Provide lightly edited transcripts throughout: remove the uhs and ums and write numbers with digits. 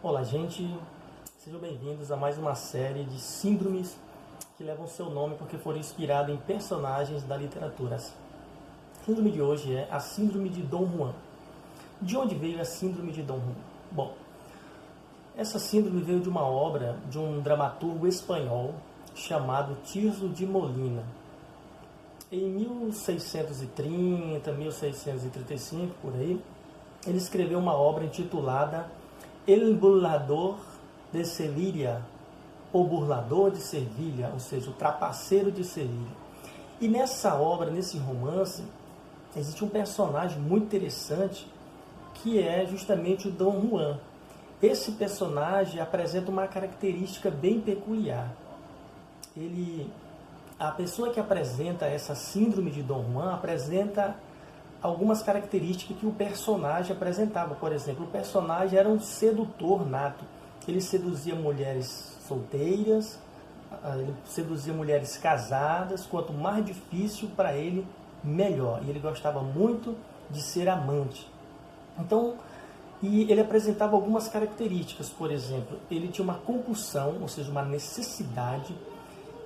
Olá, gente. Sejam bem-vindos a mais uma série de síndromes que levam seu nome porque foram inspiradas em personagens da literatura. A síndrome de hoje é a síndrome de Dom Juan. De onde veio a síndrome de Dom Juan? Bom, essa síndrome veio de uma obra de um dramaturgo espanhol chamado Tirso de Molina. Em 1630, 1635, por aí, ele escreveu uma obra intitulada El Burlador de Sevilha, o Burlador de Sevilha, ou seja, o Trapaceiro de Sevilha. E nessa obra, nesse romance, existe um personagem muito interessante que é justamente o Dom Juan. Esse personagem apresenta uma característica bem peculiar. A pessoa que apresenta essa síndrome de Dom Juan apresenta algumas características que o personagem apresentava. Por exemplo, o personagem era um sedutor nato. Ele seduzia mulheres solteiras, ele seduzia mulheres casadas. Quanto mais difícil para ele, melhor. E ele gostava muito de ser amante. Então, e ele apresentava algumas características. Por exemplo, ele tinha uma compulsão, ou seja, uma necessidade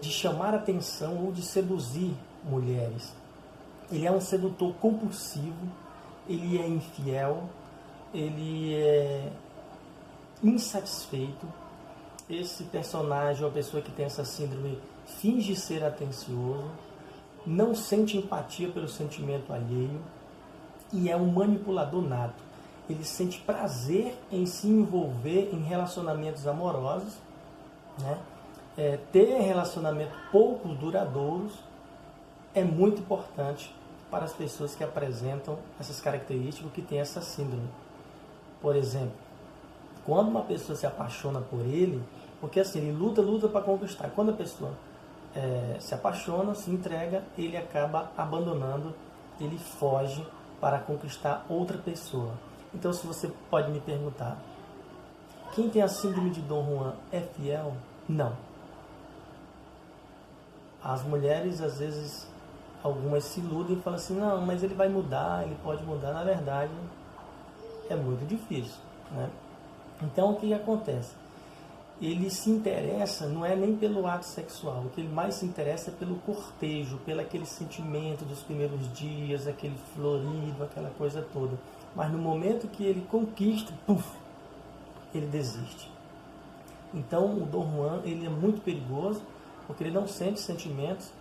de chamar atenção ou de seduzir mulheres. Ele é um sedutor compulsivo, ele é infiel, ele é insatisfeito. Esse personagem, uma pessoa que tem essa síndrome, finge ser atencioso, não sente empatia pelo sentimento alheio e é um manipulador nato. Ele sente prazer em se envolver em relacionamentos amorosos, né? Ter relacionamentos pouco duradouros é muito importante para as pessoas que apresentam essas características, que têm essa síndrome. Por exemplo, quando uma pessoa se apaixona por ele, porque assim, ele luta para conquistar. Quando a pessoa se apaixona, se entrega, ele acaba abandonando, ele foge para conquistar outra pessoa. Então, se você pode me perguntar, quem tem a síndrome de Dom Juan é fiel? Não. As mulheres, às vezes, algumas se iludem e falam assim, não, mas ele vai mudar, ele pode mudar. Na verdade, é muito difícil, né? Então, o que acontece? Ele se interessa, não é nem pelo ato sexual, o que ele mais se interessa é pelo cortejo, pelo aquele sentimento dos primeiros dias, aquele florido, aquela coisa toda. Mas no momento que ele conquista, ele desiste. Então, o Dom Juan, ele é muito perigoso, porque ele não sente sentimentos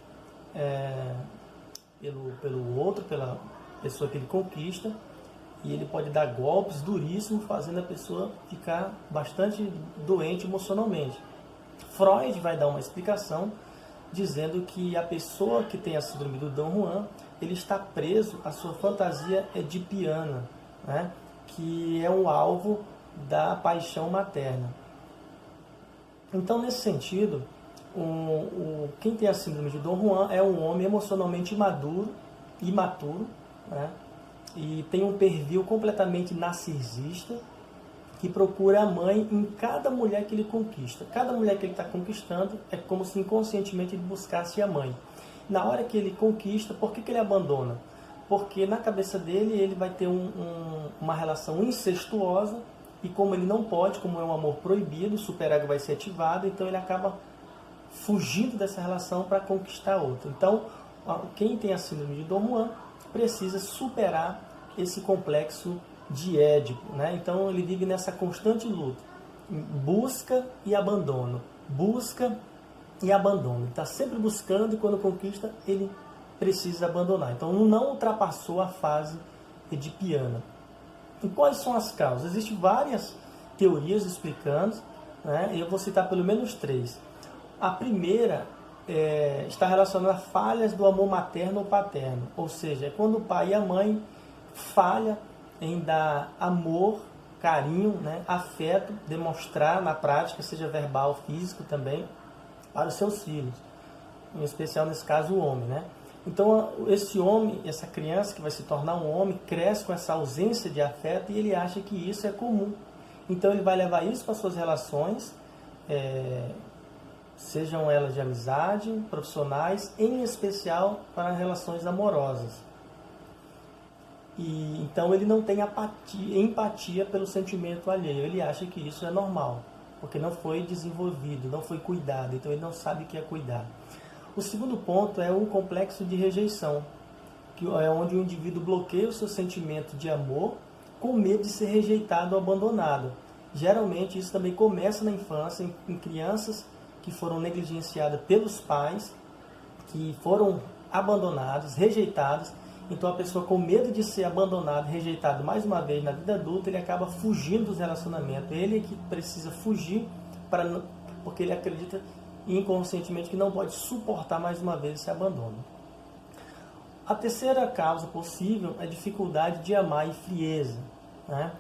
pelo outro, pela pessoa que ele conquista, e ele pode dar golpes duríssimos, fazendo a pessoa ficar bastante doente emocionalmente. Freud vai dar uma explicação dizendo que a pessoa que tem a síndrome do Dom Juan, ele está preso à sua fantasia edipiana, né? Que é um alvo da paixão materna. Então, nesse sentido, quem tem a síndrome de Dom Juan é um homem emocionalmente imaturo, né? E tem um perfil completamente narcisista, que procura a mãe em cada mulher que ele conquista. Cada mulher que ele está conquistando é como se inconscientemente ele buscasse a mãe. Na hora que ele conquista, por que ele abandona? Porque na cabeça dele ele vai ter uma relação incestuosa, e como ele não pode, como é um amor proibido, o superego vai ser ativado, então ele acaba fugindo dessa relação para conquistar outra. Então, quem tem a síndrome de Dom Juan precisa superar esse complexo de Édipo, né? Então, ele vive nessa constante luta, busca e abandono, busca e abandono. Ele está sempre buscando e quando conquista, ele precisa abandonar. Então, não ultrapassou a fase edipiana. E quais são as causas? Existem várias teorias explicando, né? Eu vou citar pelo menos 3. A primeira está relacionada a falhas do amor materno ou paterno, ou seja, é quando o pai e a mãe falham em dar amor, carinho, né, afeto, demonstrar na prática, seja verbal, físico também, para os seus filhos, em especial nesse caso o homem, né? Então esse homem, essa criança que vai se tornar um homem, cresce com essa ausência de afeto e ele acha que isso é comum. Então ele vai levar isso para suas relações, sejam elas de amizade, profissionais, em especial para relações amorosas. E então ele não tem empatia pelo sentimento alheio. Ele acha que isso é normal, porque não foi desenvolvido, não foi cuidado. Então ele não sabe o que é cuidar. O segundo ponto é o complexo de rejeição, que é onde o indivíduo bloqueia o seu sentimento de amor com medo de ser rejeitado ou abandonado. Geralmente isso também começa na infância, em crianças que foram negligenciadas pelos pais, que foram abandonados, rejeitados. Então a pessoa, com medo de ser abandonado, rejeitado mais uma vez na vida adulta, ele acaba fugindo dos relacionamentos. Ele é que precisa fugir porque ele acredita inconscientemente que não pode suportar mais uma vez esse abandono. A terceira causa possível é a dificuldade de amar e frieza, né?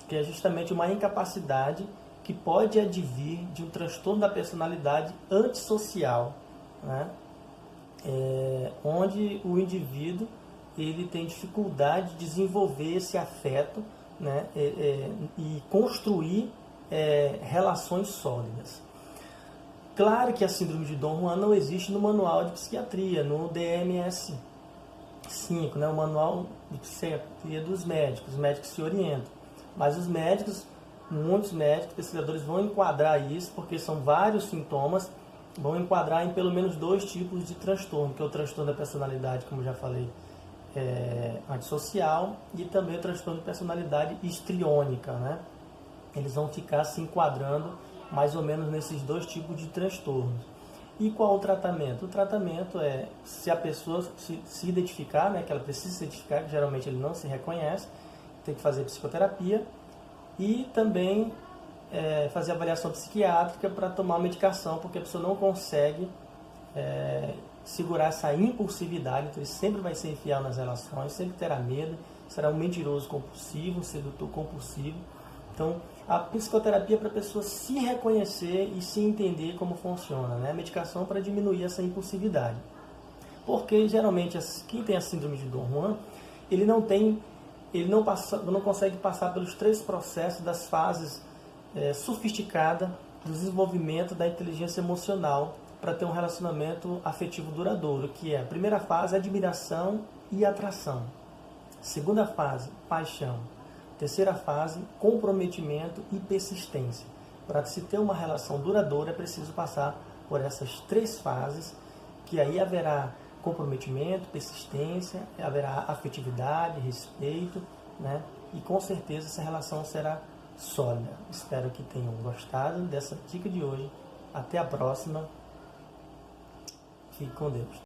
Que é justamente uma incapacidade que pode advir de um transtorno da personalidade antissocial, né? Onde o indivíduo ele tem dificuldade de desenvolver esse afeto, né? E construir relações sólidas. Claro que a síndrome de Dom Juan não existe no manual de psiquiatria, no DMS-5, né? O manual de psiquiatria dos médicos. Os médicos se orientam. Mas os médicos, muitos médicos, pesquisadores vão enquadrar isso, porque são vários sintomas, vão enquadrar em pelo menos 2 tipos de transtorno, que é o transtorno da personalidade, como já falei, antissocial, e também o transtorno de personalidade histriônica, né? Eles vão ficar se enquadrando mais ou menos nesses 2 tipos de transtornos. E qual o tratamento? O tratamento é, se a pessoa se identificar, né, que ela precisa se identificar, que geralmente ele não se reconhece, tem que fazer psicoterapia e também fazer avaliação psiquiátrica para tomar medicação, porque a pessoa não consegue segurar essa impulsividade, então ele sempre vai ser infiel nas relações, sempre terá medo, será um mentiroso compulsivo, um sedutor compulsivo. Então, a psicoterapia é para a pessoa se reconhecer e se entender como funciona, né? A medicação para diminuir essa impulsividade. Porque, geralmente, quem tem a síndrome de Dom Juan, ele não consegue passar pelos 3 processos das fases sofisticadas do desenvolvimento da inteligência emocional para ter um relacionamento afetivo duradouro, que é a primeira fase, admiração e atração. Segunda fase, paixão. Terceira fase, comprometimento e persistência. Para se ter uma relação duradoura, é preciso passar por essas 3 fases, que aí haverá comprometimento, persistência, haverá afetividade, respeito, né? E com certeza essa relação será sólida. Espero que tenham gostado dessa dica de hoje. Até a próxima. Fique com Deus.